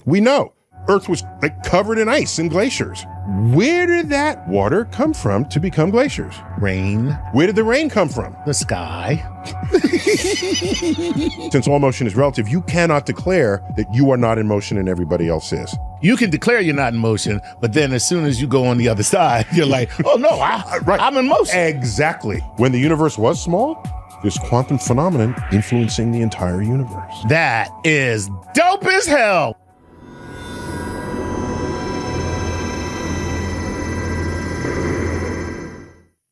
We know Earth was like covered in ice and glaciers. Where did that water come from to become glaciers? Rain. Where did the rain come from? The sky. Since all motion is relative, you cannot declare that you are not in motion and everybody else is. You can declare you're not in motion, but then as soon as you go on the other side, you're like, oh no, I'm in motion. Exactly. When the universe was small, there's quantum phenomenon influencing the entire universe. That is dope as hell.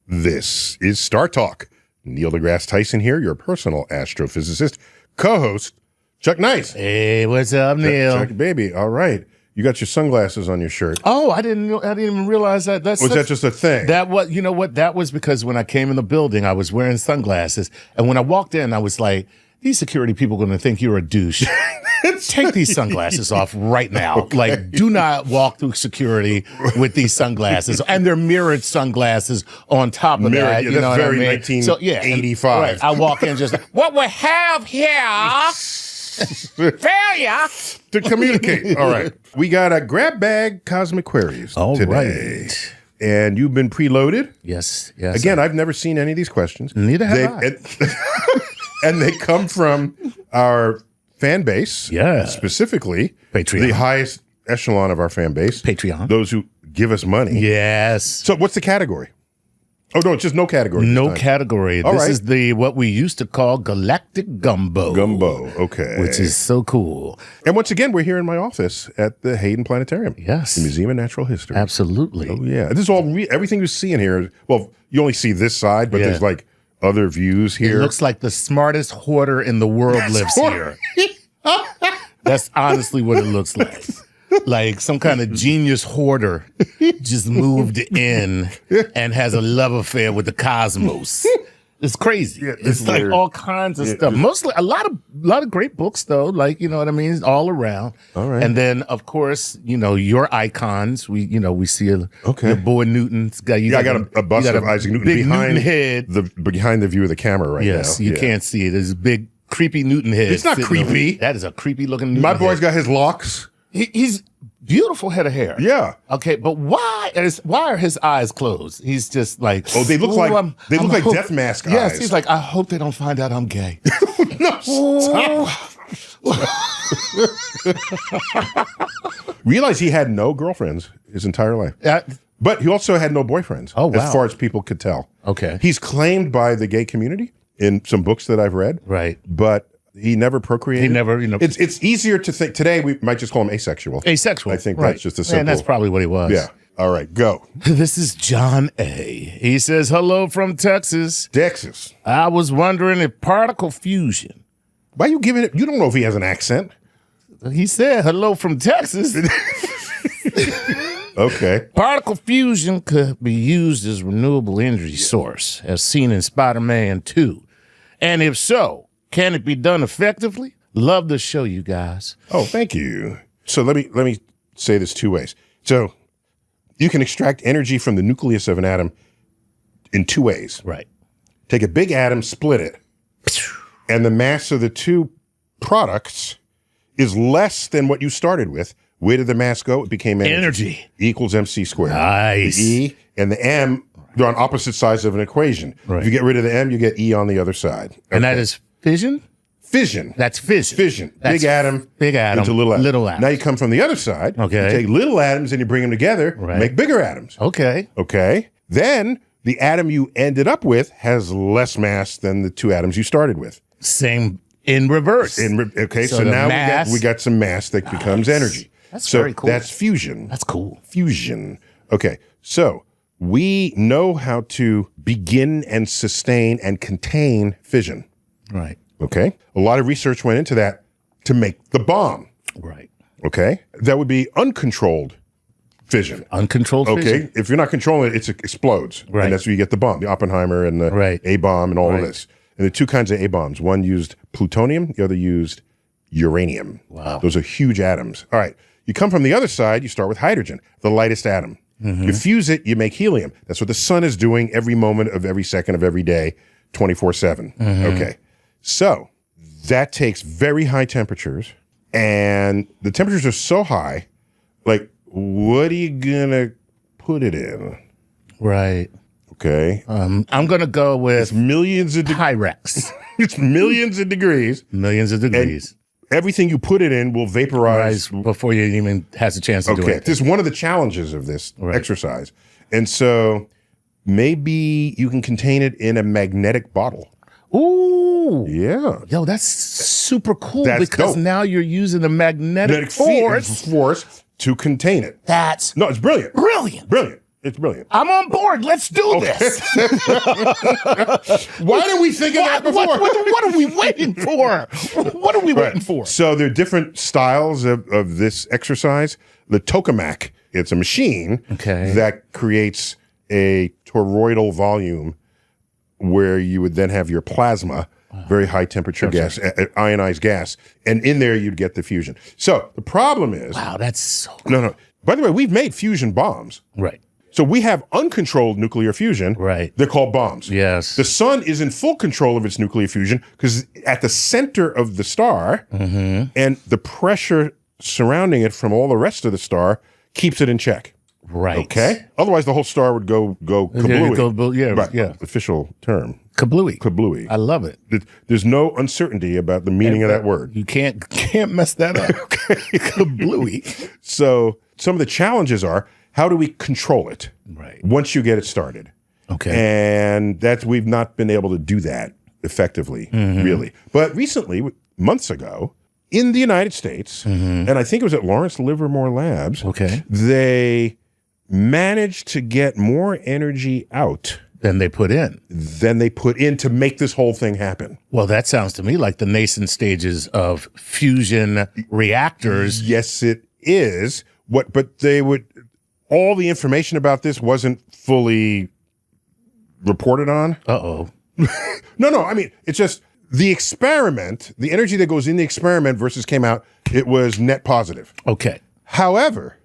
This is Star Talk. Neil deGrasse Tyson here, your personal astrophysicist, co-host Chuck Nice. Hey, what's up, Neil? Chuck, baby, all right. You got your sunglasses on your shirt. Oh, I didn't even realize that. Was that just a thing? You know what? That was because when I came in the building, I was wearing sunglasses, and when I walked in, I was like, "These security people are going to think you're a douche." Take these sunglasses off right now. Okay. Like, do not walk through security with these sunglasses. And they're mirrored sunglasses on top of that. Yeah, you know that's what very I mean? 1985. Right, I walk in just, what we have here, failure. To communicate. All right. We got a grab bag cosmic queries today. Right. And you've been preloaded. Yes. Again, I've never seen any of these questions. Neither have I. And they come from our fan base, specifically Patreon. The highest echelon of our fan base, Patreon. Those who give us money. Yes. So what's the category? Oh no, it's just no category. No category. This is what we used to call galactic gumbo. Gumbo, okay. Which is so cool. And once again, we're here in my office at the Hayden Planetarium. Yes. The Museum of Natural History. Absolutely. Oh yeah. This is all everything you see in here. Well, you only see this side, but there's like other views here. It looks like the smartest hoarder in the world lives here. That's honestly what it looks like. Like some kind of genius hoarder just moved in and has a love affair with the cosmos. It's crazy. Yeah, it's like all kinds of stuff. Mostly a lot of great books though. Like, you know what I mean? All around. All right. And then of course, you know, your icons. We see your boy Newton's got. I got a bust of Isaac Newton behind the view of the camera right now. Yes, you can't see it. There's a big creepy Newton head. It's not creepy. That is a creepy looking Newton My boy's got his locks. He's beautiful head of hair. Yeah. Okay, but why are his eyes closed? He's just like, they look like death mask eyes. Yes, he's like, I hope they don't find out I'm gay. No, stop. Realize he had no girlfriends his entire life. But he also had no boyfriends. Oh, wow. As far as people could tell. Okay. He's claimed by the gay community in some books that I've read. Right. But he never procreated. He never, you know. It's easier to think. Today, we might just call him asexual. Asexual. I think that's just a simple. And that's probably what he was. Yeah. All right, go. This is John A. He says, hello from Texas. Texas. I was wondering if particle fusion. Why are you giving it? You don't know if he has an accent. He said, hello from Texas. Okay. Particle fusion could be used as renewable energy source, as seen in Spider-Man 2. And if so, can it be done effectively? Love the show, you guys. Oh, thank you. So let me say this two ways. So you can extract energy from the nucleus of an atom in two ways. Right. Take a big atom, split it, and the mass of the two products is less than what you started with. Where did the mass go? It became energy. E equals mc squared. Nice. The E and the m, they're on opposite sides of an equation. Right. If you get rid of the m, you get E on the other side. Okay. And that is fission? Fission. That's fission. Fission. That's big atom into little atom. Little atom. Now you come from the other side. Okay. You take little atoms and you bring them together, make bigger atoms. Okay. Okay. Then the atom you ended up with has less mass than the two atoms you started with. Same in reverse. So now we got some mass that becomes energy. That's very cool. That's fusion. That's cool. Fusion. Okay. So we know how to begin and sustain and contain fission. Right. Okay. A lot of research went into that to make the bomb. Right. Okay. That would be uncontrolled fission. Uncontrolled fission. Okay. If you're not controlling it, it explodes. Right. And that's where you get the bomb, the Oppenheimer and the A-bomb and all of this. And there are two kinds of A-bombs. One used plutonium, the other used uranium. Wow. Those are huge atoms. All right. You come from the other side, you start with hydrogen, the lightest atom. Mm-hmm. You fuse it, you make helium. That's what the sun is doing every moment of every second of every day, 24/7. Mm-hmm. Okay. So that takes very high temperatures And the temperatures are so high, like, what are you gonna put it in? Right. Okay. I'm gonna go with millions of Pyrex. It's millions of degrees. Millions of degrees. Everything you put it in will vaporize before you even has a chance to do it. This is one of the challenges of this exercise. And so maybe you can contain it in a magnetic bottle. Ooh. Yeah. Yo, that's super cool That's because dope. now you're using a magnetic force to contain it. No, it's brilliant. Brilliant. It's brilliant. I'm on board. Let's do this. Why didn't we think of that before? What are we waiting for? What are we waiting for? So there are different styles of this exercise. The tokamak, it's a machine that creates a toroidal volume where you would then have your plasma, very high temperature gas, ionized gas, and in there you'd get the fusion. So the problem is... Wow, that's so cool. No. By the way, we've made fusion bombs. Right. So we have uncontrolled nuclear fusion. Right. They're called bombs. Yes. The sun is in full control of its nuclear fusion because at the center of the star and the pressure surrounding it from all the rest of the star keeps it in check. Right. Okay? Otherwise, the whole star would go kablooey. Yeah. Official term. Kablooey. Kablooey. I love it. There's no uncertainty about the meaning of that word. You can't mess that up. Kablooey. So some of the challenges are, how do we control it once you get it started? Okay. And we've not been able to do that effectively, really. But recently, months ago, in the United States, and I think it was at Lawrence Livermore Labs, they managed to get more energy out than they put in. To make this whole thing happen. Well, that sounds to me like the nascent stages of fusion reactors. Yes, it is. But they would... All the information about this wasn't fully reported on. Uh-oh. No. I mean, it's just the experiment, the energy that goes in the experiment versus came out, it was net positive. Okay. However,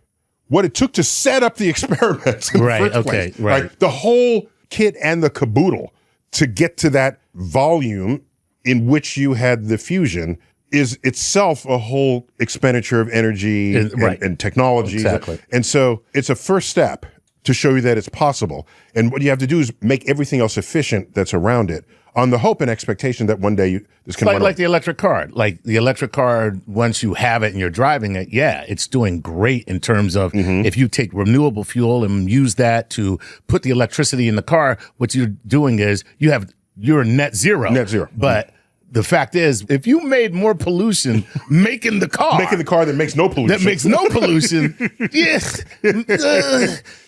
what it took to set up the experiment in the first place, the whole kit and the caboodle to get to that volume in which you had the fusion is itself a whole expenditure of energy and technology. Exactly. And so it's a first step to show you that it's possible. And what you have to do is make everything else efficient that's around it on the hope and expectation that one day this can like the electric car. Like the electric car, once you have it and you're driving it, it's doing great in terms of if you take renewable fuel and use that to put the electricity in the car, what you're doing is you're net zero. Net zero. But the fact is, if you made more pollution making the car that makes no pollution. Yes.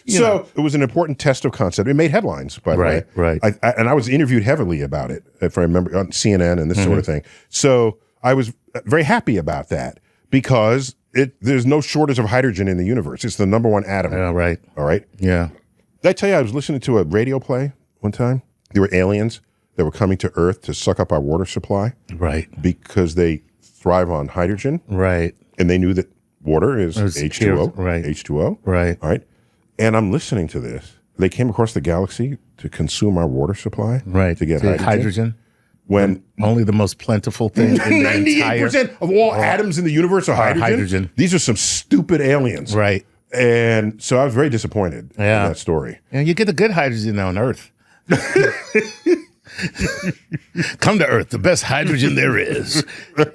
So it was an important test of concept. It made headlines, by the way. Right. And I was interviewed heavily about it, if I remember, on CNN and this sort of thing. So I was very happy about that because there's no shortage of hydrogen in the universe. It's the number one atom. Yeah, right. All right? Yeah. Did I tell you I was listening to a radio play one time? There were aliens that were coming to Earth to suck up our water supply. Right. Because they thrive on hydrogen. Right. And they knew that water is H2O. Right. H2O. Right. All right. And I'm listening to this. They came across the galaxy to consume our water supply. Right. To get hydrogen. When only the most plentiful thing in the entire... 98% of all atoms in the universe are hydrogen. These are some stupid aliens. Right. And so I was very disappointed in that story. And you get the good hydrogen on Earth. Come to Earth, the best hydrogen there is.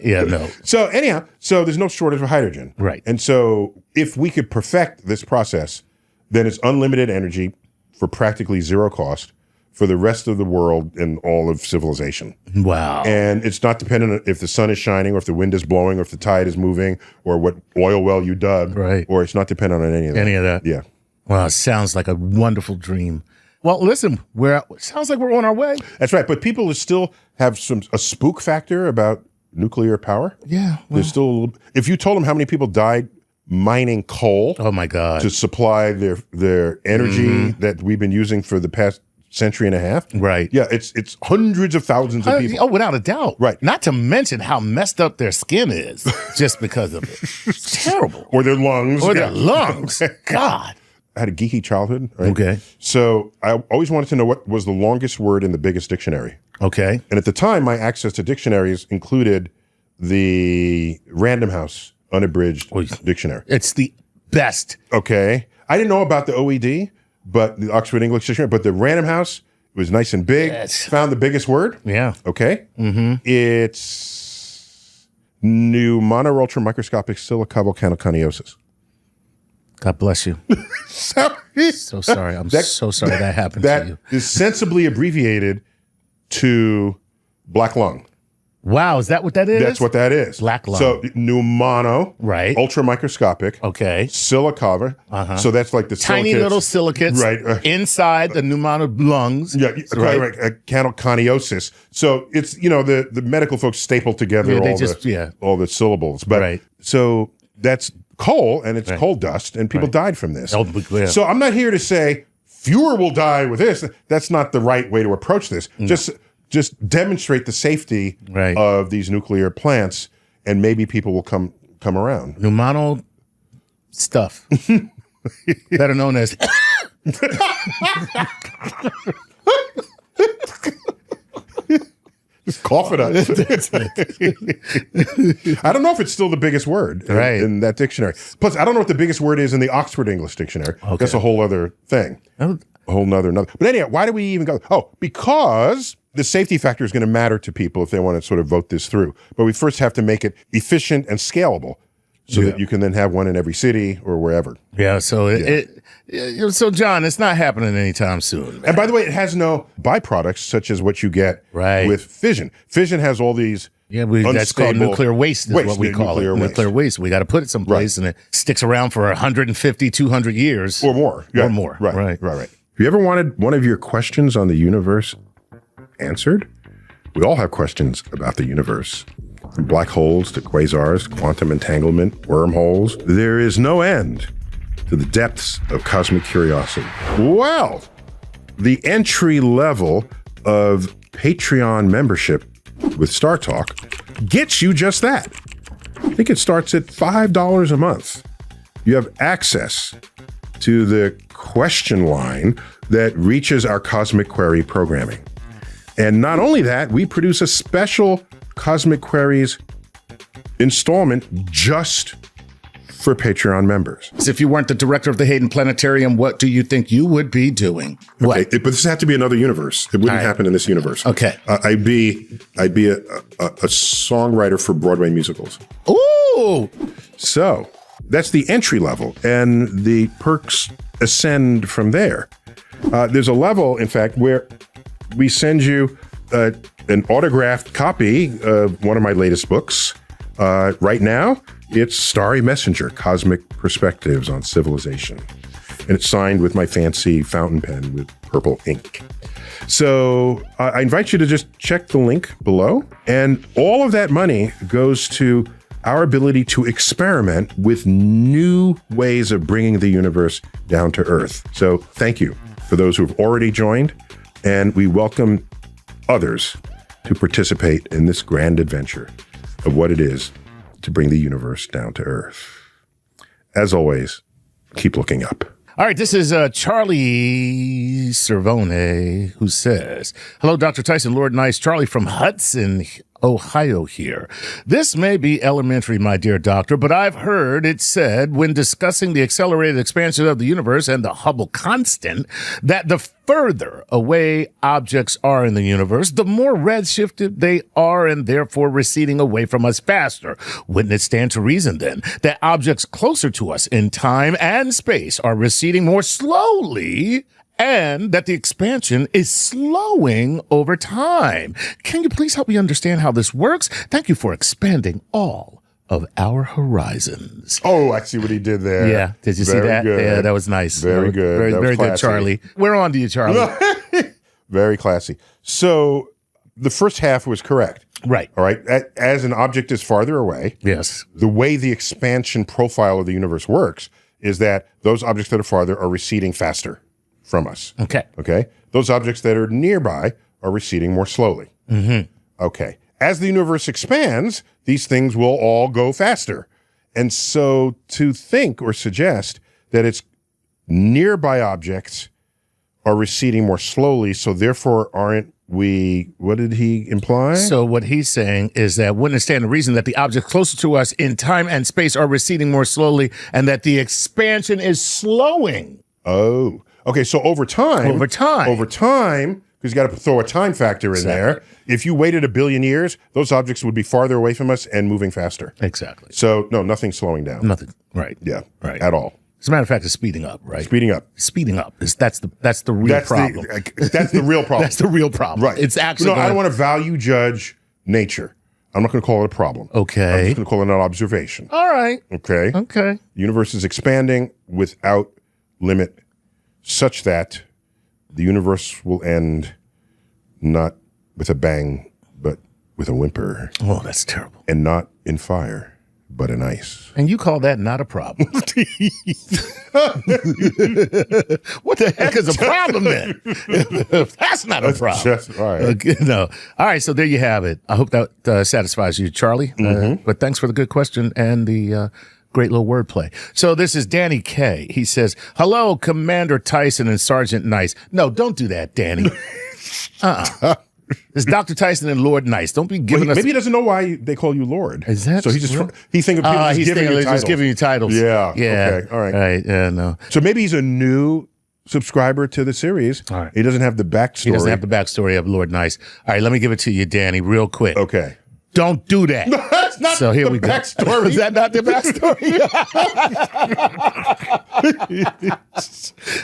Yeah, no. So anyhow, there's no shortage of hydrogen. Right. And so if we could perfect this process, then it's unlimited energy for practically zero cost for the rest of the world and all of civilization. Wow. And it's not dependent on if the sun is shining or if the wind is blowing or if the tide is moving or what oil well you dug. Right. Or it's not dependent on any of that. Any of that. Yeah. Wow, it sounds like a wonderful dream. Well, listen, sounds like we're on our way. That's right. But people still have a spook factor about nuclear power. Yeah. Well, There's still, if you told them how many people died mining coal. Oh my God. To supply their energy that we've been using for the past century and a half. Right. Yeah, it's hundreds of thousands of people. Oh, without a doubt. Right. Not to mention how messed up their skin is just because of it. It's terrible. Or their lungs. Their lungs. God. I had a geeky childhood. Right? Okay. So I always wanted to know what was the longest word in the biggest dictionary. Okay. And at the time, my access to dictionaries included the Random House unabridged dictionary. It's the best. Okay. I didn't know about the OED, but the Oxford English Dictionary, but the Random House was nice and big. Yes. Found the biggest word. Yeah. Okay. It's pneumono ultra microscopic silicovolcanoconiosis. God bless you. Sorry. So sorry. I'm so sorry that happened to you. That is sensibly abbreviated to black lung. Wow, is that what that is? That's what that is. Black lung. So pneumono, Right. ultra microscopic, Okay. silicover. So that's like the Tiny silicates. little silicates inside the pneumono lungs. Yeah, right. Canalconiosis. So it's, the medical folks staple together all the syllables. But so that's coal, and it's coal dust, and people died from this. So I'm not here to say fewer will die with this. That's not the right way to approach this. No. Just demonstrate the safety of these nuclear plants, and maybe people will come around. Pneumono stuff, better known as. Just cough it up. I don't know if it's still the biggest word in that dictionary. Plus, I don't know what the biggest word is in the Oxford English Dictionary. Okay. That's a whole other thing. A whole nother. But anyhow, why do we even go? Oh, because the safety factor is going to matter to people if they want to sort of vote this through. But we first have to make it efficient and scalable so that you can then have one in every city or wherever. Yeah. So so John, it's not happening anytime soon. Man. And by the way, it has no byproducts such as what you get with fission. Fission has all these. Yeah, that's called nuclear waste, is what we call it. Nuclear waste. We got to put it someplace, and it sticks around for 150, 200 years. Or more. Or more. Right. Have you ever wanted one of your questions on the universe answered? We all have questions about the universe. From black holes to quasars, quantum entanglement, wormholes. There is no end to the depths of cosmic curiosity. Well, the entry level of Patreon membership with StarTalk gets you just that. I think it starts at $5 a month. You have access to the question line that reaches our Cosmic Query programming. And not only that, we produce a special Cosmic Queries installment just for Patreon members. So if you weren't the director of the Hayden Planetarium, what do you think you would be doing? Okay, but this had to be another universe. It wouldn't happen in this universe. Okay. I'd be a songwriter for Broadway musicals. Ooh! So that's the entry level, and the perks ascend from there. There's a level, in fact, where we send you an autographed copy of one of my latest books. Right now, it's Starry Messenger, Cosmic Perspectives on Civilization. And it's signed with my fancy fountain pen with purple ink. So I invite you to just check the link below. And all of that money goes to our ability to experiment with new ways of bringing the universe down to Earth. So thank you for those who have already joined. And we welcome others to participate in this grand adventure of what it is to bring the universe down to Earth. As always, keep looking up. All right, this is Charlie Cervone, who says, hello, Dr. Tyson, Lord Nice, Charlie from Hudson, Ohio here. This may be elementary, my dear doctor, but I've heard it said when discussing the accelerated expansion of the universe and the Hubble constant that the further away objects are in the universe, the more redshifted they are and therefore receding away from us faster. Wouldn't it stand to reason then that objects closer to us in time and space are receding more slowly and that the expansion is slowing over time? Can you please help me understand how this works? Thank you for expanding all of our horizons. Oh, I see what he did there. Yeah. Did you see that? Good. Yeah, that was nice. Very good. Very good, Charlie. We're on to you, Charlie. Very classy. So the first half was correct. Right. All right. As an object is farther away, yes, the way the expansion profile of the universe works is that those objects that are farther are receding faster from us. Okay. Okay. Those objects that are nearby are receding more slowly. Mm-hmm. Okay. As the universe expands, these things will all go faster. And so to think or suggest that it's nearby objects are receding more slowly, so therefore aren't what did he imply? So what he's saying is that wouldn't it stand to reason that the objects closer to us in time and space are receding more slowly and that the expansion is slowing? Oh, okay. So over time, because you got to throw a time factor in there. If you waited 1 billion years, those objects would be farther away from us and moving faster. Exactly. So no, nothing's slowing down. Nothing. Right. Yeah. Right. At all. As a matter of fact, it's speeding up. Right. Speeding up. Speeding up. That's the real problem. That's the real problem. That's the real problem. Right. It's actually. I don't want to value judge nature. I'm not going to call it a problem. Okay. I'm just going to call it an observation. All right. Okay. Okay. The universe is expanding without limit, such that the universe will end not with a bang, but with a whimper. Oh, that's terrible. And not in fire, but in ice. And you call that not a problem? What the heck is a problem then? That's not a problem. Just, all right. No. All right, so there you have it. I hope that satisfies you, Charlie. But thanks for the good question and the great little wordplay. So this is Danny K. He says, hello, Commander Tyson and Sergeant Nice. No, don't do that, Danny. It's Dr. Tyson and Lord Nice. Don't be giving us... Maybe he doesn't know why they call you Lord. Is that... So he think of people just giving you titles. Yeah. Okay. All right. Right. Yeah, no. So maybe he's a new subscriber to the series. All right. He doesn't have the backstory. He doesn't have the backstory of Lord Nice. All right, let me give it to you, Danny, real quick. Okay. Don't do that. No, that's not so here the we go. backstory. Is that not the backstory?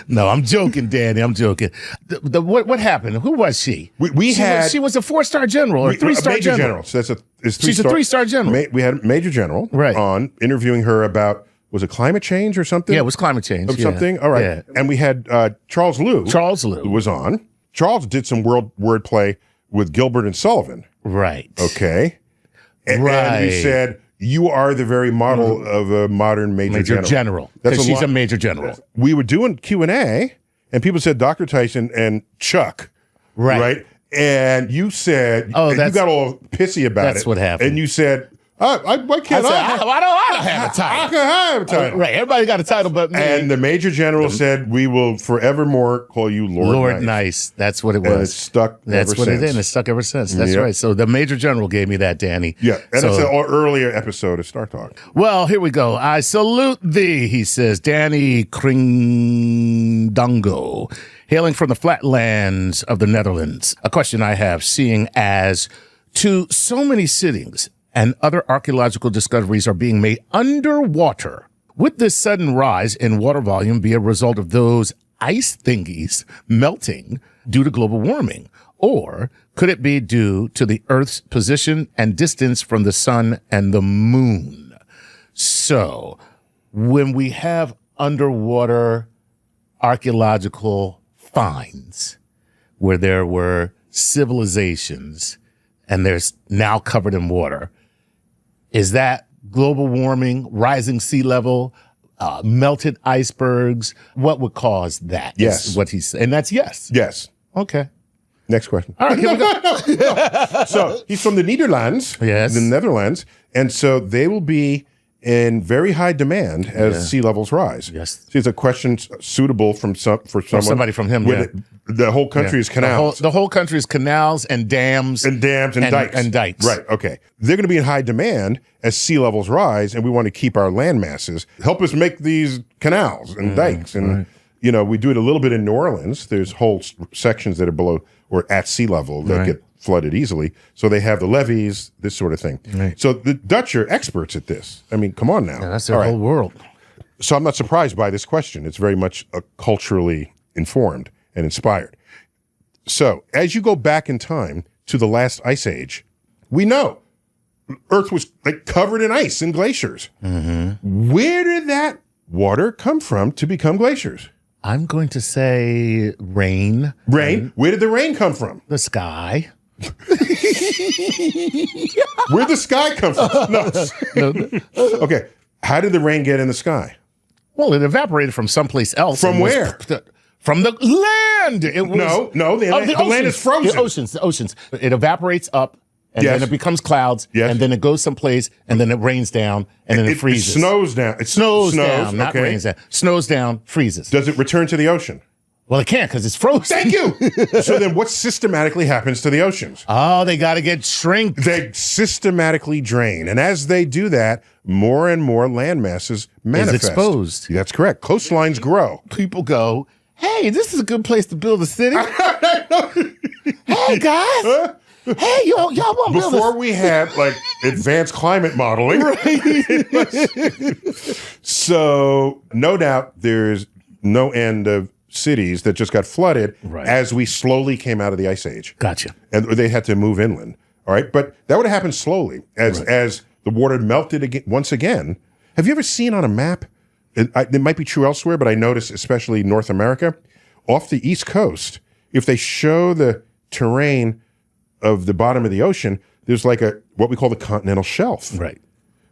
No, I'm joking, Danny. I'm joking. What happened? Who was she? She was a 4-star general or 3-star major general. So she's a 3-star general. We had a major general on interviewing her about, was it climate change or something? Yeah, it was climate change. Or something. All right. Yeah. And we had Charles Liu. Charles Liu was on. Charles did some wordplay with Gilbert and Sullivan. Right. Okay. And he said, you are the very model of a modern major general. Because she's a major general. We were doing Q&A, and people said Dr. Tyson and Chuck. Right? And you said, you got all pissy about it. That's what happened. And you said, why can't I don't have a title. I can have a title. Right. Everybody got a title but me. And the major general said, we will forevermore call you Lord Nice. That's what it was. And it's stuck That's ever what since. it is. And it's stuck ever since. That's right. So the major general gave me that, Danny. Yeah. And it's an earlier episode of StarTalk. Well, here we go. I salute thee, he says, Danny Kringdango, hailing from the flatlands of the Netherlands. A question I have, seeing as to so many sittings and other archaeological discoveries are being made underwater. Would this sudden rise in water volume be a result of those ice thingies melting due to global warming? Or could it be due to the Earth's position and distance from the sun and the moon? So when we have underwater archaeological finds where there were civilizations and they're now covered in water, is that global warming, rising sea level, melted icebergs? What would cause that? Yes. Is what he's saying. And that's yes. Yes. Okay. Next question. All right, here we go. So he's from the Netherlands. Yes. The Netherlands. And so they will be in very high demand as sea levels rise. Yes. See, it's a question suitable for somebody from him. Yeah. The whole country is canals. The whole country is canals and dams. And dams and dikes. And dikes. Right. Okay. They're going to be in high demand as sea levels rise, and we want to keep our land masses. Help us make these canals and dikes. And, we do it a little bit in New Orleans. There's whole sections that are below or at sea level that get flooded easily. So they have the levees, this sort of thing. Right. So the Dutch are experts at this. I mean, come on now. Yeah, that's their whole world. So I'm not surprised by this question. It's very much culturally informed and inspired. So as you go back in time to the last ice age, we know Earth was covered in ice and glaciers. Mm-hmm. Where did that water come from to become glaciers? I'm going to say rain. Rain? Where did the rain come from? The sky. Where'd the sky come from? No. Okay. How did the rain get in the sky? Well, it evaporated from someplace else. From where? From the land. It was, the land is frozen. The oceans. It evaporates up, and then it becomes clouds, and then it goes someplace, and then it rains down, and then it freezes. It snows down. It snows down, not rains down. Snows down, freezes. Does it return to the ocean? Well, it can't because it's frozen. Thank you. So then what systematically happens to the oceans? Oh, they got to get shrink. They systematically drain. And as they do that, more and more land masses manifest. Is exposed. That's correct. Coastlines grow. People go, hey, this is a good place to build a city. Hey, guys. Hey, y'all want to build Before we had like advanced climate modeling. So no doubt there's no end of cities that just got flooded as we slowly came out of the ice age. Gotcha. And they had to move inland. All right. But that would have happened slowly as the water melted again, once again. Have you ever seen on a map? It might be true elsewhere, but I noticed, especially North America, off the East Coast, if they show the terrain of the bottom of the ocean, there's like what we call the continental shelf. Right.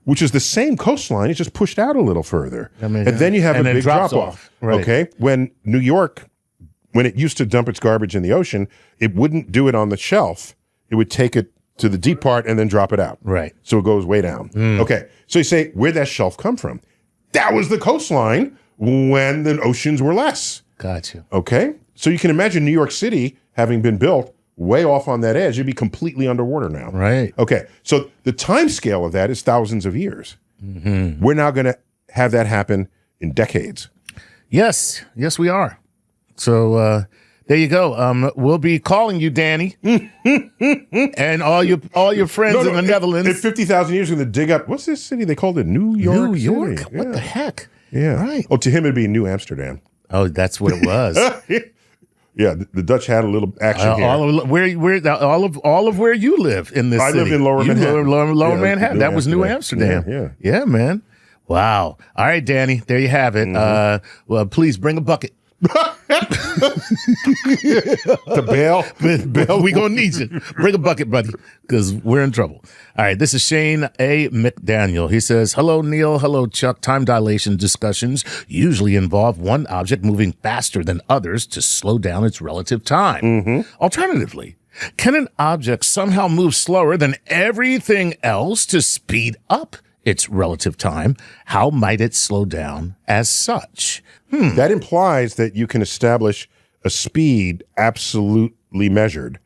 Which is the same coastline. It's just pushed out a little further. And then you have a big drop off. Right. Okay. When New York, when it used to dump its garbage in the ocean, it wouldn't do it on the shelf. It would take it to the deep part and then drop it out. Right. So it goes way down. Okay. So you say, where'd that shelf come from? That was the coastline when the oceans were less. Gotcha. Okay. So you can imagine New York City having been built way off on that edge. It'd be completely underwater now. Right. Okay. So the time scale of that is thousands of years. We're now going to have that happen in decades. Yes. Yes, we are. So there you go. We'll be calling you, Danny, and all your friends in the Netherlands. In 50,000 years, we're going to dig up, what's this city? They called it New York New York? City. What the heck? Yeah. Right. Oh, to him, it'd be New Amsterdam. Oh, that's what it was. Yeah, the Dutch had a little action here. All of where you live in this city. I live in Lower Manhattan. Lower Manhattan. That was New Amsterdam. Yeah, man. Wow. All right, Danny. There you have it. Well, please bring a bucket. To bail. We gonna need you. Bring a bucket, buddy, because we're in trouble. All right, this is Shane A. McDaniel. He says, hello, Neil. Hello, Chuck. Time dilation discussions usually involve one object moving faster than others to slow down its relative time. Alternatively, can an object somehow move slower than everything else to speed up its relative time? How might it slow down as such? That implies that you can establish a speed absolutely measured,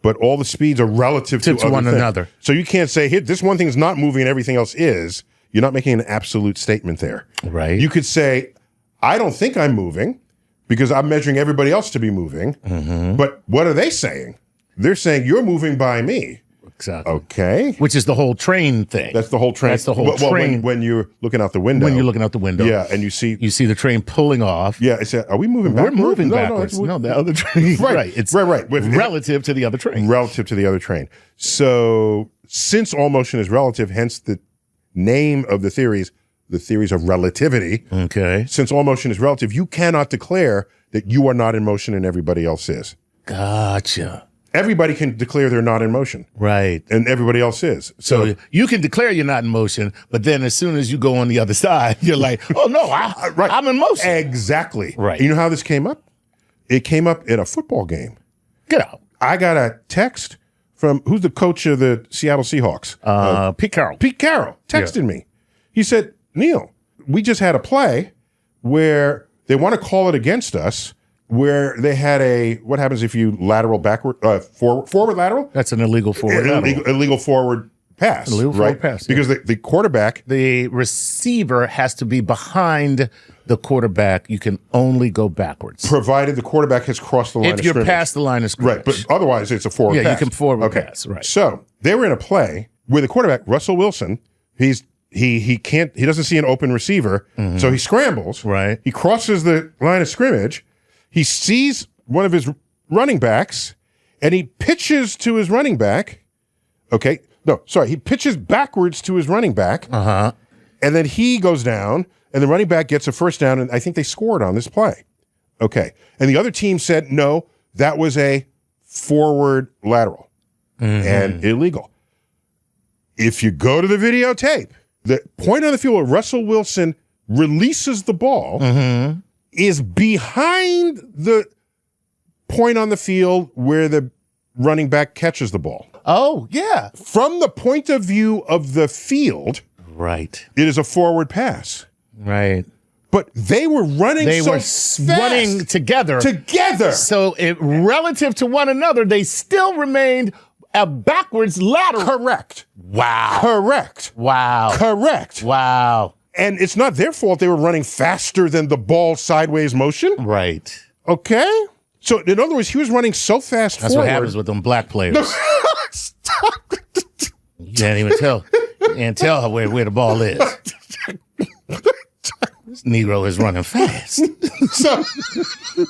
but all the speeds are relative to one another. So you can't say, this one thing is not moving and everything else is. You're not making an absolute statement there. Right. You could say, I don't think I'm moving because I'm measuring everybody else to be moving. But what are they saying? They're saying you're moving by me. Exactly. Okay. Which is the whole train thing. That's the whole train. That's the whole train. When you're looking out the window. When you're looking out the window. Yeah, and you see the train pulling off. Yeah, it's are we moving backwards? We're moving backwards. No, the other train. Right. It's right. relative to the other train. Relative to the other train. So since all motion is relative, hence the name of the theories of relativity. Okay. Since all motion is relative, you cannot declare that you are not in motion and everybody else is. Gotcha. Everybody can declare they're not in motion. Right. And everybody else is. So you can declare you're not in motion, but then as soon as you go on the other side, you're like, oh, no, I'm in motion. Exactly. Right. You know how this came up? It came up at a football game. Get out. I got a text from, who's the coach of the Seattle Seahawks? Pete Carroll. Pete Carroll texted me. He said, Neil, we just had a play where they want to call it against us, where they had what happens if you lateral backward, forward lateral? That's an illegal forward lateral. Illegal forward pass. Illegal forward pass. Because the quarterback. The receiver has to be behind the quarterback. You can only go backwards. Provided the quarterback has crossed the line of scrimmage. If you're past the line of scrimmage. Right, but otherwise it's a forward pass. Yeah, you can forward pass, right. So they were in a play where the quarterback, Russell Wilson, he doesn't see an open receiver, so he scrambles. Right. He crosses the line of scrimmage. He sees one of his running backs, and he pitches to his running back. Okay. No, sorry. He pitches backwards to his running back. And then he goes down, and the running back gets a first down, and I think they scored on this play. Okay. And the other team said, no, that was a forward lateral and illegal. If you go to the videotape, the point on the field where Russell Wilson releases the ball is behind the point on the field where the running back catches the ball. Oh, yeah. From the point of view of the field, right, it is a forward pass. Right. But they were running running together. So relative to one another, they still remained a backwards lateral. Correct. Wow. Correct. Wow. Correct. Wow. And it's not their fault they were running faster than the ball sideways motion. Right. Okay? So, in other words, he was running so fast That's forward. what happens with them black players. Stop. You can't even tell. You can't tell where the ball is. This Negro is running fast. So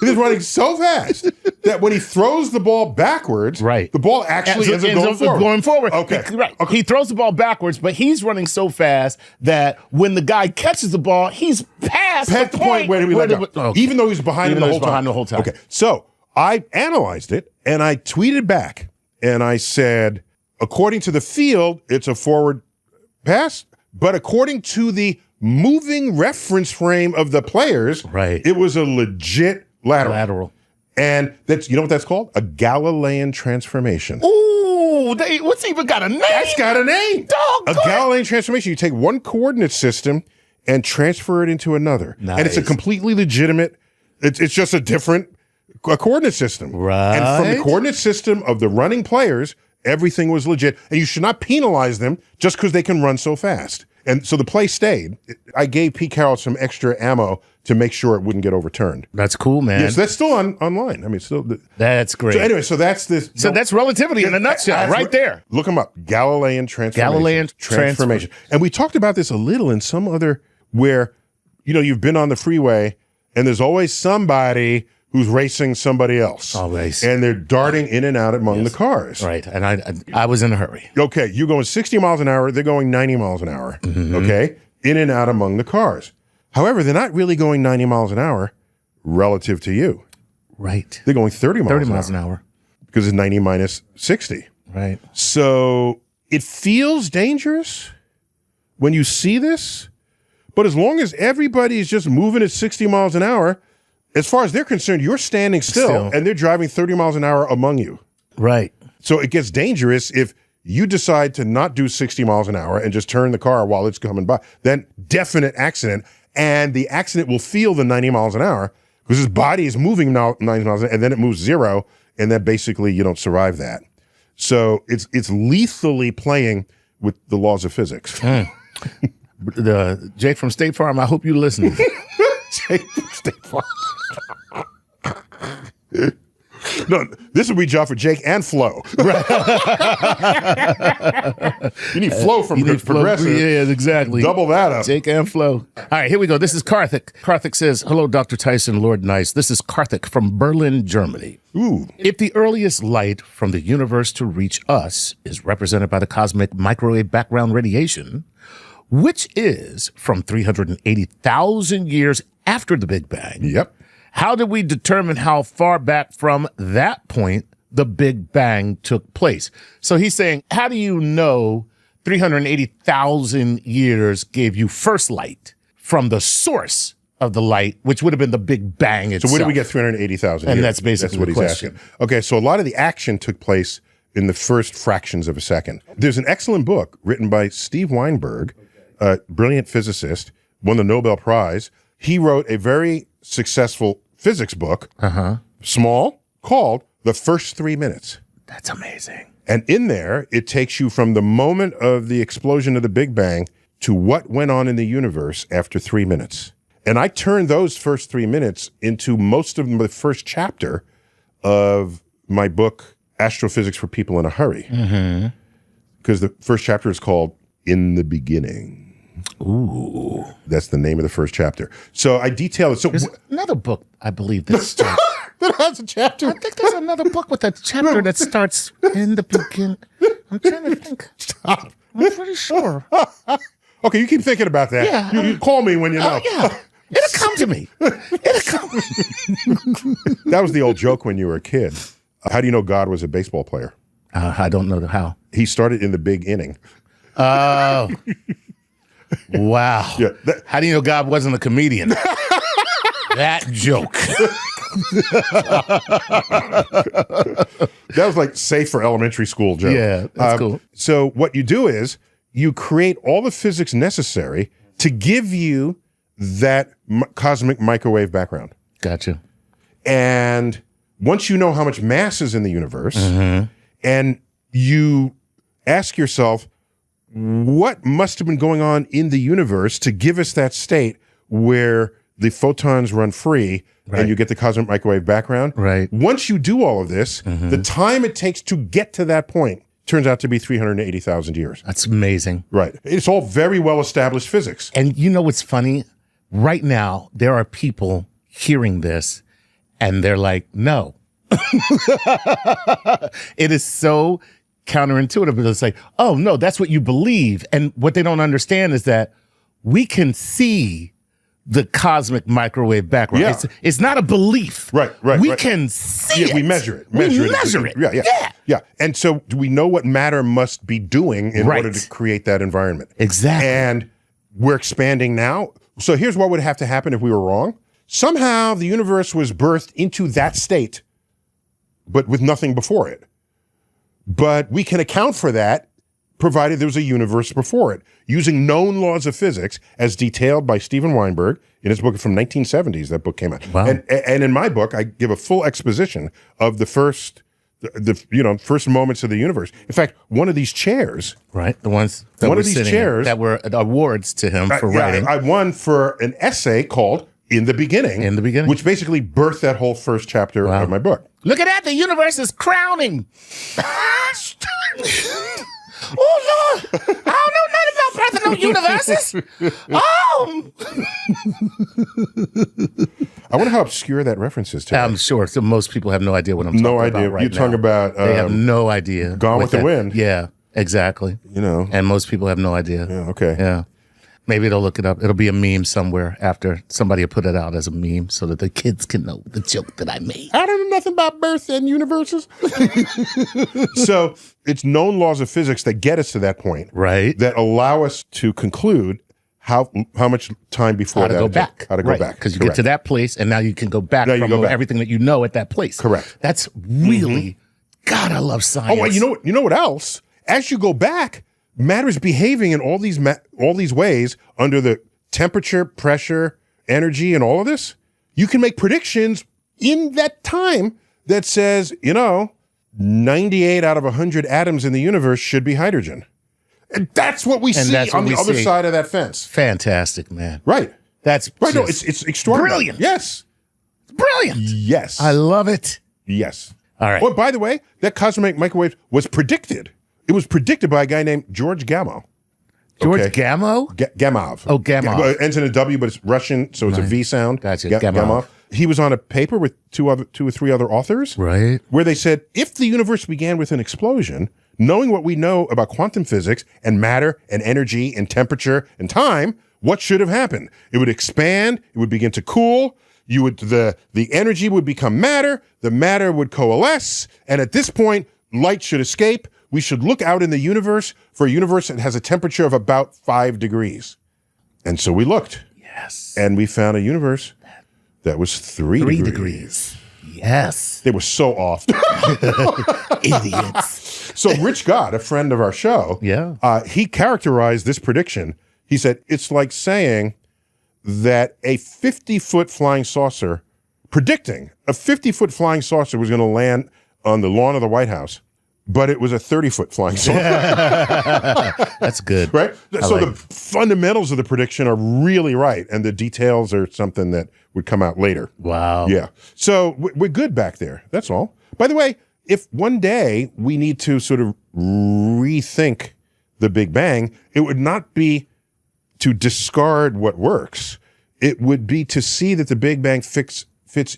he's running so fast that when he throws the ball backwards, right, the ball actually ends up going forward. Okay. Right. Okay. He throws the ball backwards, but he's running so fast that when the guy catches the ball, he's past the point where he let go. Okay. Even though he's behind him the whole time. Okay. So I analyzed it and I tweeted back and I said, according to the field, it's a forward pass, but according to the moving reference frame of the players, right, it was a legit lateral. And that's, you know what that's called? A Galilean transformation. Ooh, what's even got a name? That's got a name. Dog, a Galilean transformation. You take one coordinate system and transfer it into another. Nice. And it's a completely legitimate, it's just a different coordinate system. Right. And from the coordinate system of the running players, everything was legit. And you should not penalize them just because they can run so fast. And so the play stayed. I gave Pete Carroll some extra ammo to make sure it wouldn't get overturned. That's cool, man. Yes, that's still online. I mean, still. That's great. So anyway, so that's this. So that's relativity in a nutshell, right there. Look them up. Galilean transformation. And we talked about this a little in some other where, you know, you've been on the freeway and there's always somebody who's racing somebody else. Always. And they're darting in and out among the cars. Right. And I was in a hurry. Okay. You're going 60 miles an hour. They're going 90 miles an hour. Mm-hmm. Okay. In and out among the cars. However, they're not really going 90 miles an hour relative to you. Right. They're going 30 miles an hour. Because it's 90 minus 60. Right. So it feels dangerous when you see this. But as long as everybody's just moving at 60 miles an hour, as far as they're concerned, you're standing still and they're driving 30 miles an hour among you. Right. So it gets dangerous if you decide to not do 60 miles an hour and just turn the car while it's coming by. Then definite accident. And the accident will feel the 90 miles an hour because his body is moving now 90 miles an hour, and then it moves 0, and then basically you don't survive that. So it's lethally playing with the laws of physics. Jake from State Farm, I hope you listen. Jake from State Farm. No, this would be a job for Jake and Flo. Right. You need Flo from Progressive. Yeah, exactly. Double that up. Jake and Flo. All right, here we go. This is Karthik. Karthik says, hello, Dr. Tyson, Lord Nice. This is Karthik from Berlin, Germany. Ooh. If the earliest light from the universe to reach us is represented by the cosmic microwave background radiation, which is from 380,000 years after the Big Bang. Yep. How did we determine how far back from that point the Big Bang took place? So he's saying, how do you know 380,000 years gave you first light from the source of the light, which would have been the Big Bang itself? So where do we get 380,000 years? And that's basically what he's asking. Okay, so a lot of the action took place in the first fractions of a second. There's an excellent book written by Steve Weinberg, a brilliant physicist, won the Nobel Prize. He wrote a very successful physics book, small, called The First 3 Minutes. That's amazing. And in there, it takes you from the moment of the explosion of the Big Bang to what went on in the universe after 3 minutes. And I turned those first 3 minutes into most of the first chapter of my book, Astrophysics for People in a Hurry. Because the first chapter is called In the Beginning. Ooh. That's the name of the first chapter. So I detail it. So there's another book, I believe, that starts. that has a chapter. I think there's another book with a chapter that starts in the beginning. I'm trying to think. Stop. I'm pretty sure. Okay, you keep thinking about that. Yeah. You call me when you know. Yeah. It'll come to me. It'll come. That was the old joke when you were a kid. How do you know God was a baseball player? I don't know how. He started in the big inning. Oh. Wow. Yeah, how do you know God wasn't a comedian? That joke. That was like safe for elementary school joke. Yeah, that's cool. So what you do is you create all the physics necessary to give you that cosmic microwave background. Gotcha. And once you know how much mass is in the universe, and you ask yourself, what must have been going on in the universe to give us that state where the photons run free and you get the cosmic microwave background? Right. Once you do all of this, the time it takes to get to that point turns out to be 380,000 years. That's amazing. Right. It's all very well-established physics. And you know what's funny? Right now, there are people hearing this, and they're like, no. It is so counterintuitive, but it's like, oh, no, that's what you believe. And what they don't understand is that we can see the cosmic microwave background. Yeah. It's not a belief. Right. We can see it. We measure it. We measure it. Yeah. And so do we know what matter must be doing in order to create that environment? Exactly. And we're expanding now. So here's what would have to happen if we were wrong. Somehow the universe was birthed into that state, but with nothing before it. But we can account for that provided there was a universe before it, using known laws of physics as detailed by Steven Weinberg in his book from 1970s. That book came out. Wow. And in my book, I give a full exposition of the first moments of the universe. In fact, one of these chairs, right, the ones that were sitting chairs that were awards to him for writing. I won for an essay called "In the Beginning," which basically birthed that whole first chapter of my book. Look at that! The universe is crowning. Oh Lord! I don't know nothing about birthing no universes. Oh, I wonder how obscure that reference is to. I'm sure. So most people have no idea what I'm talking about. No idea. Right You're talking about. They have no idea. Gone with the Wind. Yeah, exactly. And most people have no idea. Yeah. Okay. Yeah. Maybe they'll look it up. It'll be a meme somewhere after somebody will put it out as a meme so that the kids can know the joke that I made. I don't know nothing about birth and universes. So it's known laws of physics that get us to that point. Right. That allow us to conclude how much time before how to go back. How to go back. Because you get to that place and now you can go back from everything that you know at that place. Correct. That's really, God, I love science. Oh, well, you know what else? As you go back, matter is behaving in all these ways under the temperature, pressure, energy, and all of this. You can make predictions in that time that says, 98 out of 100 atoms in the universe should be hydrogen. And that's what we see on the other side of that fence. Fantastic, man. Right. That's right. No, it's extraordinary. Brilliant. Yes. Brilliant. Yes. I love it. Yes. All right. Oh, by the way, that cosmic microwave was predicted. It was predicted by a guy named George Gamow. George Gamow? Gamov. Oh, Gamov. It ends in a W, but it's Russian, so it's a V sound. Gotcha. Gamov. He was on a paper with two or three other authors. Right. Where they said, if the universe began with an explosion, knowing what we know about quantum physics and matter and energy and temperature and time, what should have happened? It would expand. It would begin to cool. The energy would become matter. The matter would coalesce. And at this point, light should escape. We should look out in the universe for a universe that has a temperature of about 5 degrees. And so we looked. Yes. And we found a universe that was 3 degrees. Yes. They were so off. Idiots. So Rich God, a friend of our show, he characterized this prediction. He said, it's like saying that a 50-foot flying saucer, predicting a 50-foot flying saucer was going to land on the lawn of the White House. But it was a 30-foot flying saucer. That's good. Right? So the fundamentals of the prediction are really right, and the details are something that would come out later. Wow. Yeah. So we're good back there. That's all. By the way, if one day we need to sort of rethink the Big Bang, it would not be to discard what works. It would be to see that the Big Bang fits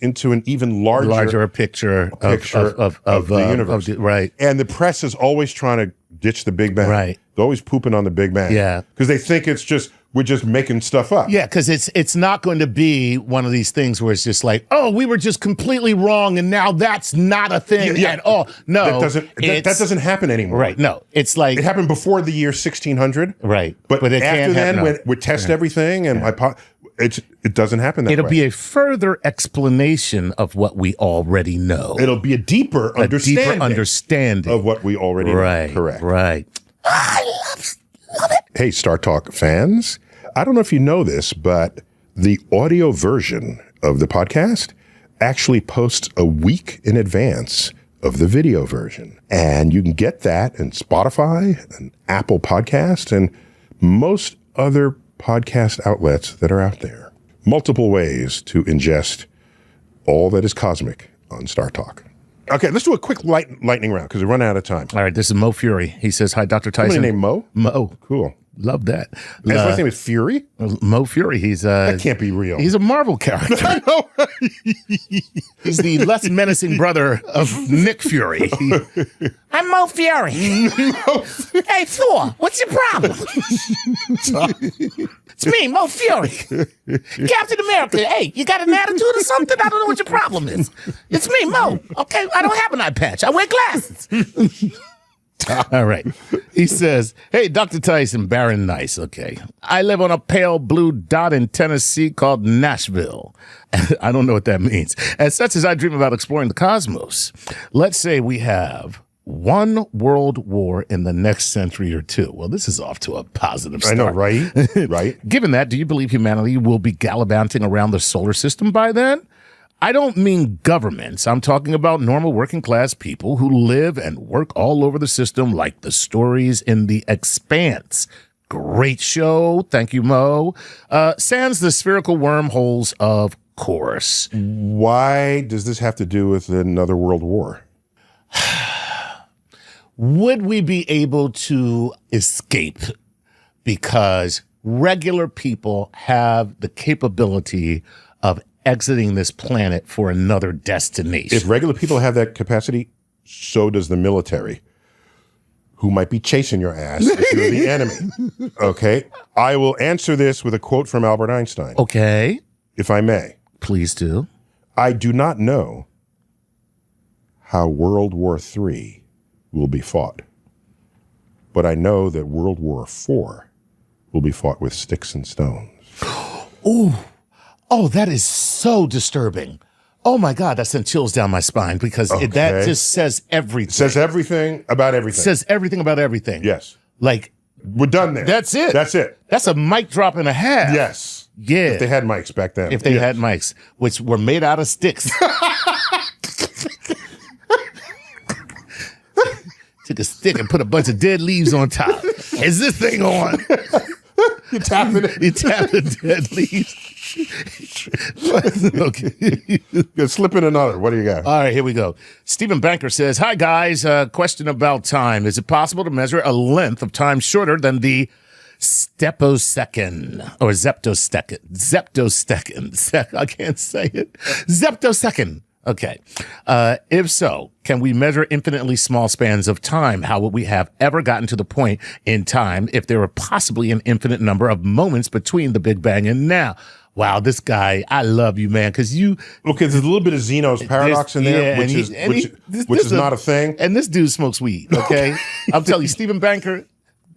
into an even larger picture of the universe. Right. And the press is always trying to ditch the Big Bang. Right. They're always pooping on the Big Bang. Yeah. Because they think we're just making stuff up. Yeah, because it's not going to be one of these things where it's just like, oh, we were just completely wrong and now that's not a thing at all. No. That doesn't happen anymore. Right. No. It's like it happened before the year 1600. Right. But after then, when we test everything and it doesn't happen that way. It'll be a further explanation of what we already know. It'll be a deeper understanding of what we already know. Correct. Right. I love it. Hey, Star Talk fans. I don't know if you know this, but The audio version of the podcast actually posts a week in advance of the video version. And you can get that in Spotify and Apple Podcasts and most other podcast outlets that are out there. Multiple ways to ingest all that is cosmic on StarTalk. Okay, let's do a quick lightning round because we're running out of time. All right, this is Mo Fury. He says, hi, Dr. Tyson. Somebody named Mo? Mo. Cool. Love that. And his last name is Fury? Mo Fury. He's that can't be real. He's a Marvel character. I know. He's the less menacing brother of Nick Fury. I'm Mo Fury. Hey, Thor, what's your problem? It's me, Mo Fury. Captain America. Hey, you got an attitude or something? I don't know what your problem is. It's me, Mo. Okay, I don't have an eye patch. I wear glasses. All right. He says, hey, Dr. Tyson, Baron Nice. Okay. I live on a pale blue dot in Tennessee called Nashville. I don't know what that means. As such as I dream about exploring the cosmos. Let's say we have one world war in the next century or two. Well, this is off to a positive start. I know, right? Right. Given that, do you believe humanity will be gallivanting around the solar system by then? I don't mean governments. I'm talking about normal working class people who live and work all over the system like the stories in The Expanse. Great show. Thank you, Mo. Sans the spherical wormholes, of course. Why does this have to do with another world war? Would we be able to escape? Because regular people have the capability of exiting this planet for another destination. If regular people have that capacity, so does the military, who might be chasing your ass if you're the enemy. Okay? I will answer this with a quote from Albert Einstein. Okay. If I may. Please do. I do not know how World War III will be fought, but I know that World War IV will be fought with sticks and stones. Ooh. Oh, that is so disturbing. Oh, my God, that sent chills down my spine because that just says everything. It says everything about everything. It says everything about everything. Yes. Like, we're done there. That's it. That's it. That's a mic drop and a half. Yes. Yeah. If they had mics back then. If they had mics, which were made out of sticks. Took a stick and put a bunch of dead leaves on top. Is this thing on? You tapping it. You tapping dead leaves. Okay. You're slipping another. What do you got? All right, here we go. Stephen Banker says, hi, guys. Question about time. Is it possible to measure a length of time shorter than the steposecond or zeptosecond? I can't say it. Zeptosecond. Okay. If so, can we measure infinitely small spans of time? How would we have ever gotten to the point in time if there were possibly an infinite number of moments between the Big Bang and now? Wow, this guy, I love you, man, because you... Okay, there's a little bit of Zeno's paradox in there, which is not a thing. And this dude smokes weed, okay? I'm telling you, Stephen Banker,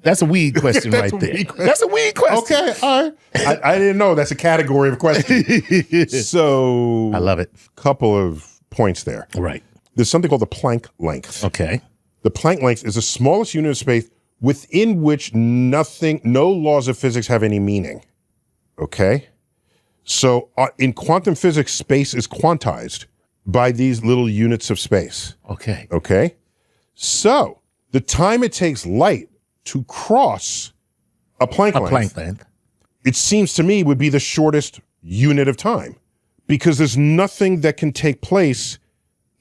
that's a weed question right there. That's a weed question. Okay, all right. I didn't know that's a category of question. So... I love it. Couple of points there. Right. There's something called the Planck length. Okay. The Planck length is the smallest unit of space within which no laws of physics have any meaning. Okay? So in quantum physics, space is quantized by these little units of space. Okay. Okay? So the time it takes light to cross a Planck length, it seems to me would be the shortest unit of time because there's nothing that can take place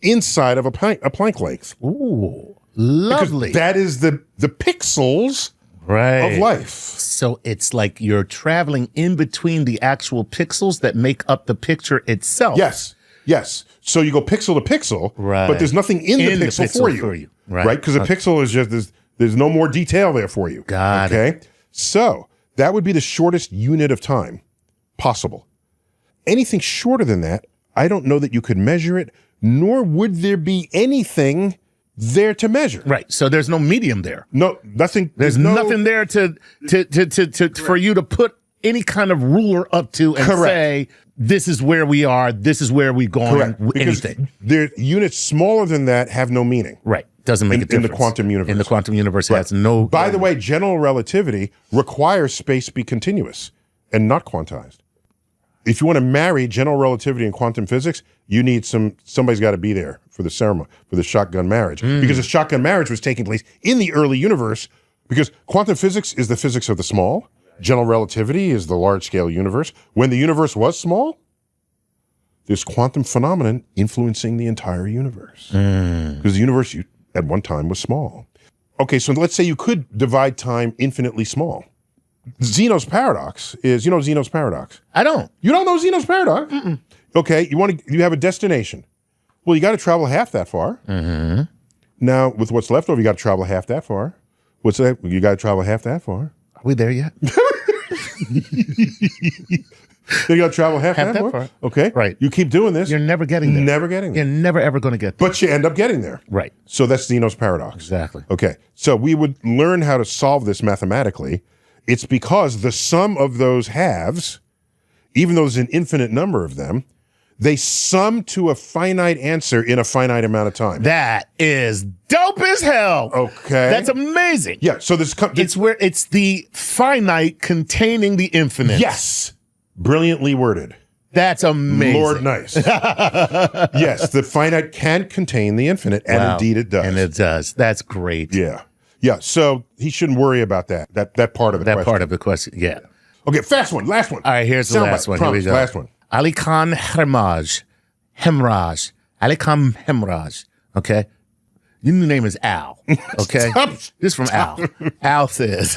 inside of a Planck length. Ooh, lovely. Because that is the pixels of life. So it's like you're traveling in between the actual pixels that make up the picture itself. Yes, yes. So you go pixel to pixel, but there's nothing in the pixel for you. Right? Because a pixel is just, there's no more detail there for you. Got it. So that would be the shortest unit of time possible. Anything shorter than that, I don't know that you could measure it, nor would there be anything there to measure. Right. So there's no medium there. No, nothing. There's nothing there to for you to put any kind of ruler up to and say, this is where we are, this is where we're going. Correct. Because units smaller than that have no meaning. Right. Doesn't make a difference. In the quantum universe. In the quantum universe, it has no... By the way, general relativity requires space be continuous and not quantized. If you want to marry general relativity and quantum physics, you need somebody's got to be there for the ceremony, for the shotgun marriage. Because the shotgun marriage was taking place in the early universe, because quantum physics is the physics of the small, general relativity is the large-scale universe. When the universe was small, this quantum phenomenon influencing the entire universe. Because the universe at one time was small. Okay, so let's say you could divide time infinitely small. Zeno's paradox is, you know Zeno's paradox? I don't. You don't know Zeno's paradox? Okay, you have a destination. Well, you got to travel half that far. Now, with what's left over, you got to travel half that far. What's that? You got to travel half that far. Are we there yet? You got to travel half that far. Okay, right. You keep doing this. You're never getting there. Never getting there. You're never ever going to get there. But you end up getting there. Right. So that's Zeno's paradox. Exactly. Okay, so we would learn how to solve this mathematically. It's because the sum of those halves, even though there's an infinite number of them, they sum to a finite answer in a finite amount of time. That is dope as hell. Okay. That's amazing. Yeah, so this... It's the finite containing the infinite. Yes. Brilliantly worded. That's amazing. Lord nice. Yes, the finite can contain the infinite, and indeed it does. And it does. That's great. Yeah. Yeah, so he shouldn't worry about that part of the question. That part of the question, yeah. Okay, fast one, last one. All right, here's the last one. Promise, Here we go. last one. Ali Khan Hemraj. Ali Khan Hemraj. Okay? Your new name is Al. Okay? This is from Al. Al says...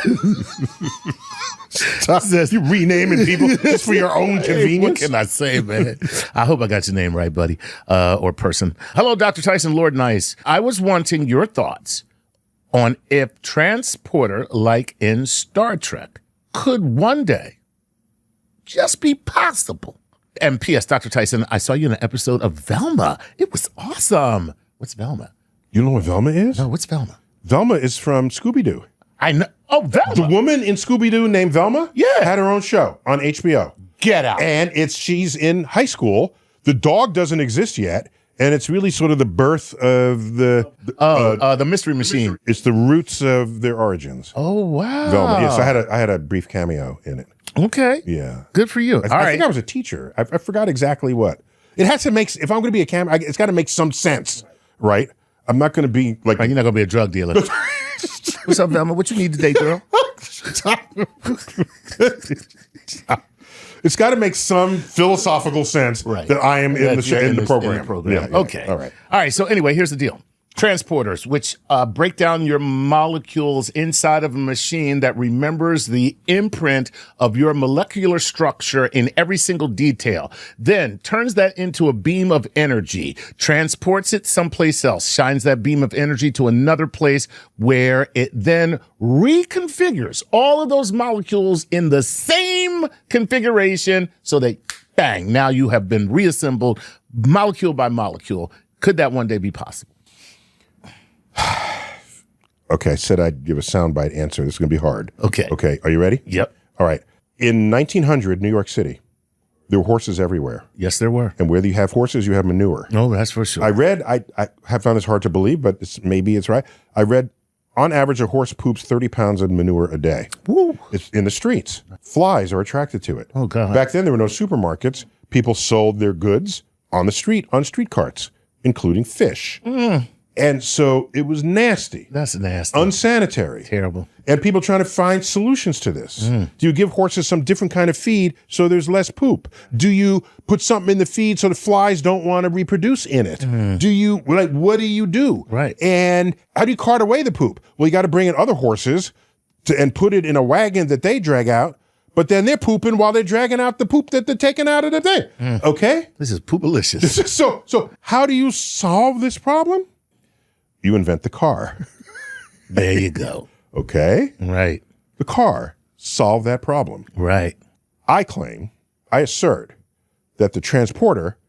You renaming people just for your own convenience? What can I say, man? I hope I got your name right, buddy, or person. Hello, Dr. Tyson, Lord Nice. I was wanting your thoughts on if transporter, like in Star Trek, could one day just be possible. And P.S., Dr. Tyson, I saw you in an episode of Velma. It was awesome. What's Velma? You know what Velma is? No, what's Velma? Velma is from Scooby-Doo. I know. Oh, Velma. The woman in Scooby-Doo named Velma had her own show on HBO. Get out. And she's in high school. The dog doesn't exist yet. And it's really sort of the birth of the Mystery Machine. It's the roots of their origins. Oh, wow. Velma. Yes, I had a brief cameo in it. Okay. Yeah. Good for you. I think I was a teacher. I forgot exactly what. It has to make, if I'm going to be a cameo, it's got to make some sense, right? I'm not going to be like... You're not going to be a drug dealer. What's up, Velma? What you need today, girl? It's got to make some philosophical sense that I am in the program. Yeah. Okay. All right. So anyway, here's the deal. Transporters, which break down your molecules inside of a machine that remembers the imprint of your molecular structure in every single detail, then turns that into a beam of energy, transports it someplace else, shines that beam of energy to another place where it then reconfigures all of those molecules in the same configuration so that, bang, now you have been reassembled molecule by molecule. Could that one day be possible? Okay, I said I'd give a soundbite answer. This is going to be hard. Okay. Okay, are you ready? Yep. All right. In 1900, New York City, there were horses everywhere. Yes, there were. And where you have horses, you have manure. No, that's for sure. I read, I have found this hard to believe, but maybe it's right. I read, on average, a horse poops 30 pounds of manure a day. Woo. It's in the streets. Flies are attracted to it. Oh, God. Back then, there were no supermarkets. People sold their goods on the street, on street carts, including fish. And so it was nasty. That's nasty. Unsanitary. Terrible. And people trying to find solutions to this. Do you give horses some different kind of feed so there's less poop? Do you put something in the feed so the flies don't want to reproduce in it? Do you, what do you do? Right. And how do you cart away the poop? Well, you got to bring in other horses and put it in a wagon that they drag out, but then they're pooping while they're dragging out the poop that they're taking out of the thing. Okay? This is poopalicious. So how do you solve this problem? You invent the car. There you go. Okay? Right. The car solved that problem. Right. I assert that the transporter,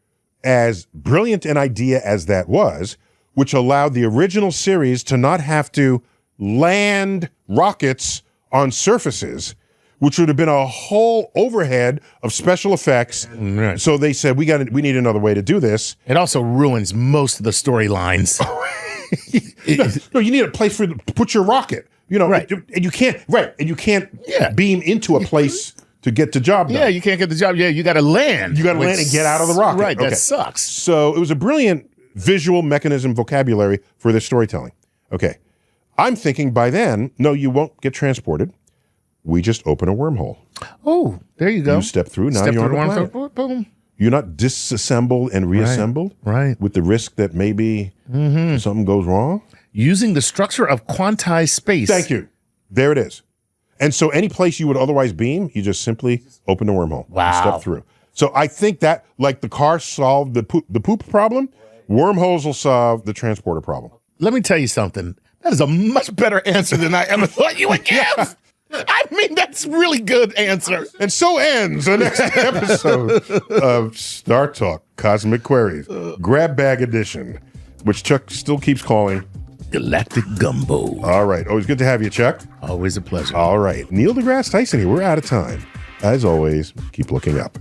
as brilliant an idea as that was, which allowed the original series to not have to land rockets on surfaces, which would have been a whole overhead of special effects. Right. So they said, we need another way to do this. It also ruins most of the storylines. No, you need a place to put your rocket. You know, right. And you can't beam into a place to get the job done. Yeah, you can't get the job. Yeah, you got to land. You got to land and get out of the rocket. Right, that sucks. So it was a brilliant visual mechanism vocabulary for this storytelling. Okay. I'm thinking by then, no, you won't get transported. We just open a wormhole. Oh, there you go. You step through. Now you're on the planet. Boom. You're not disassembled and reassembled. Right. With the risk that maybe something goes wrong. Using the structure of quantized space. Thank you. There it is. And so any place you would otherwise beam, you just simply open the wormhole. Wow. And step through. So I think that, like the car solved the poop problem, wormholes will solve the transporter problem. Let me tell you something. That is a much better answer than I ever thought you would give. I mean, that's really good answer. And so ends the next episode of Star Talk Cosmic Queries, Grab Bag Edition, which Chuck still keeps calling Galactic Gumbo. All right. Always good to have you, Chuck. Always a pleasure. All right. Neil deGrasse Tyson here. We're out of time. As always, keep looking up.